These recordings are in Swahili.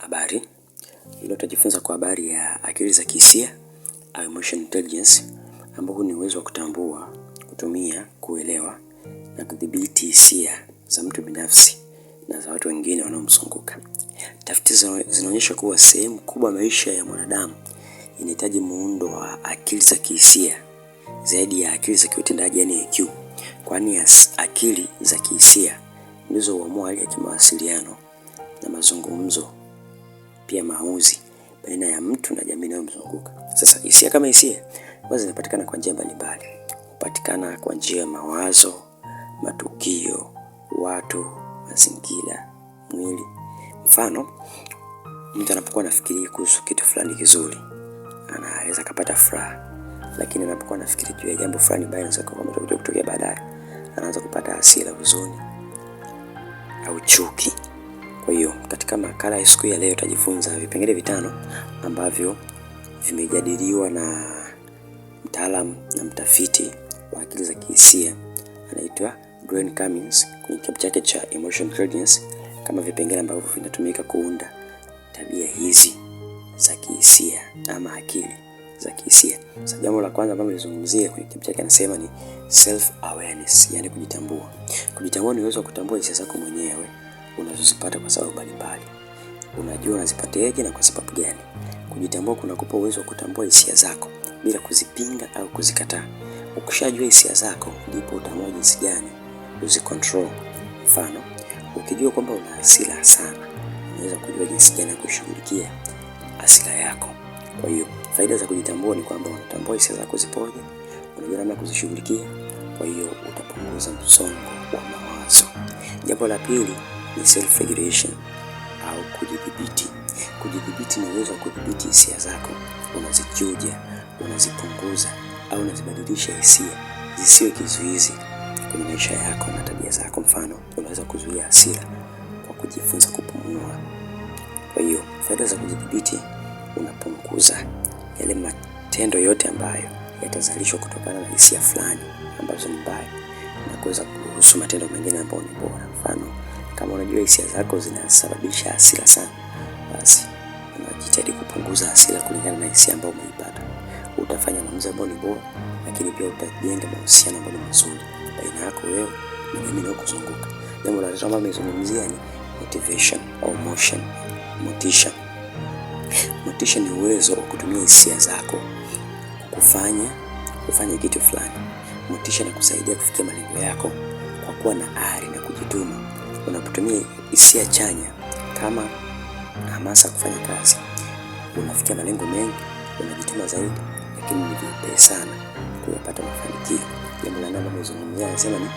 Habari. Leo tutajifunza kwa habari ya akili za kihisia au emotional intelligence, ambapo ni uwezo wa kutambua, kutumia, kuelewa na kudhibiti hisia za mtu binafsi na za watu wengine wanaomzunguka. Tafiti zinaonyesha kuwa sehemu kubwa maisha ya mwanadamu inahitaji muundo wa akili za kihisia zaidi ya akili za kiutendaji, yani EQ, kwani akili za kihisia ndizo huamua hali ya kimawasiliano na mazungumzo, pia maamuzi baina ya mtu na jamii inayomzunguka. Sasa hisia kama hisia huwa zinapatikana kwa njia mbalimbali. Hupatikana kwa njia ya mawazo, matukio, watu, mazingira, mwili. Mfano, mtu anapokuwa anafikiria kuhusu kitu fulani kizuri, anaweza kupata furaha. Lakini anapokuwa anafikiria juu ya jambo fulani baya linaweza kutokea baadaye, anaanza kupata hasira, huzuni au chuki. Kwa hiyo katika makala ya siku ya leo tutajifunza vipengele vitano ambavyo vimejadiliwa na mtaalamu na mtafiti wa akili za kihisia anaitwa Graham Cummings kwenye kitabu chake cha Emotional Intelligence, kama vipengele ambavyo vinatumika kuunda tabia hizi za kihisia ama akili za kihisia. Sasa jambo la kwanza ambalo nilizungumzia kwenye kitabu chake anasema ni self awareness, yani kujitambua. Kujitambua ni uwezo wa kutambua hisia zako mwenyewe unazozipata kwa sababu mbalimbali. Unajua unazipateje na kwa sababu gani. Kujitambua kunakupa uwezo wa kutambua hisia zako bila kuzipinga au kuzikataa. Ukishajua hisia zako ndipo utaamua jinsi gani uzicontrol. Mfano, ukijua kwamba una hasira sana, unaweza kujua jinsi gani ya kushughulikia hasira yako. Kwa hiyo faida za kujitambua ni kwamba unatambua hisia zako zipoje, unajua namna kuzishughulikia, kwa hiyo utapunguza msongo wa mawazo. Jambo la pili ni self regulation au kujidhibiti. Kujidhibiti ni uwezo wa kudhibiti hisia zako. Unazichuja, unazipunguza au unazibadilisha hisia zisiwe kizuizi kwenye maisha yako na tabia zako. Mfano, unaweza kuzuia hasira kwa kujifunza kupumua. Kwa hiyo faida za kujidhibiti, unapunguza yale matendo yote ambayo yatazalishwa kutokana na hisia fulani ambazo ni mbaya na kuweza kuruhusu matendo mengine ambayo ni bora. Mfano, kama unajua hisia zako zinasababisha hasira sana, basi unajitahidi kupunguza hasira kulingana na hisia ambayo umeipata. Utafanya maamuzi ambayo ni bora, lakini pia utajenga mahusiano ambayo ni mazuri baina yako wewe na jamii inayokuzunguka. Jambo la tatu ambalo nimezungumzia ni motivation au motion. Motisha. Motisha ni uwezo wa kutumia hisia zako kufanya kitu fulani. Motisha inakusaidia kufikia malengo yako kwa kuwa na ari na kujituma. Unapotumia hisia chanya kama hamasa kufanya kazi, unafikia malengo mengi, unajituma zaidi, lakini ni vyepesi sana kuyapata mafanikio. Jambo la nne ambalo nimezungumzia anasema ni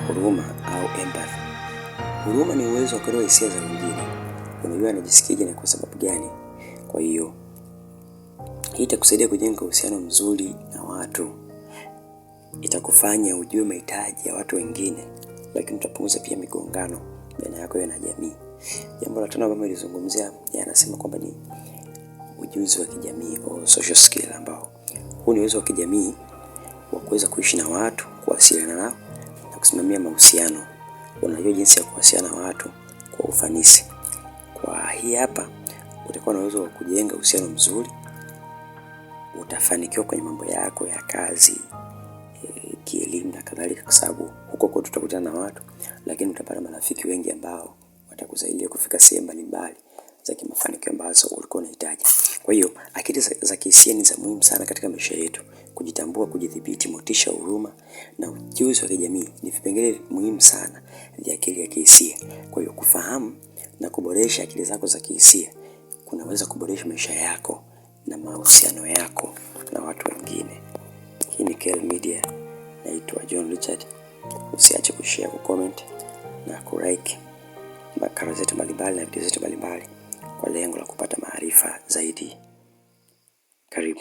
huruma au empathy. Huruma ni uwezo wa kuelewa hisia za wengine. Unajua anajisikiaje na kwa sababu gani. Kwa hiyo hii itakusaidia kujenga uhusiano mzuri na watu. Itakufanya ujue mahitaji ya watu wengine, lakini utapunguza pia migongano baina yako na jamii. Jambo la tano ambalo nilizungumzia anasema kwamba ni ujuzi wa kijamii au social skill, ambao huu ni uwezo wa kijamii wa kuweza kuishi na watu, kuwasiliana nao na kusimamia mahusiano. Unajua jinsi ya kuwasiliana na watu kwa ufanisi. Kwa hii hapa utakuwa na uwezo wa kujenga uhusiano mzuri, utafanikiwa kwenye mambo yako ya kazi, kielimu na kadhalika, kwa sababu huko kote utakutana na watu, lakini utapata marafiki wengi ambao watakusaidia kufika sehemu mbalimbali za kimafanikio ambazo ulikuwa unahitaji. Kwa hiyo akili za kihisia ni za muhimu sana katika maisha yetu. Kujitambua, kujidhibiti, motisha, huruma na ujuzi wa kijamii ni vipengele muhimu sana vya akili ya kihisia. Kwa hiyo kufahamu na kuboresha akili zako za kihisia kunaweza kuboresha maisha yako na mahusiano yako na watu wengine. Hii ni KL Media. Naitwa John Richard. Usiache kushare, kucomment na kulike makala zetu mbalimbali na video zetu mbalimbali kwa lengo la kupata maarifa zaidi. Karibu.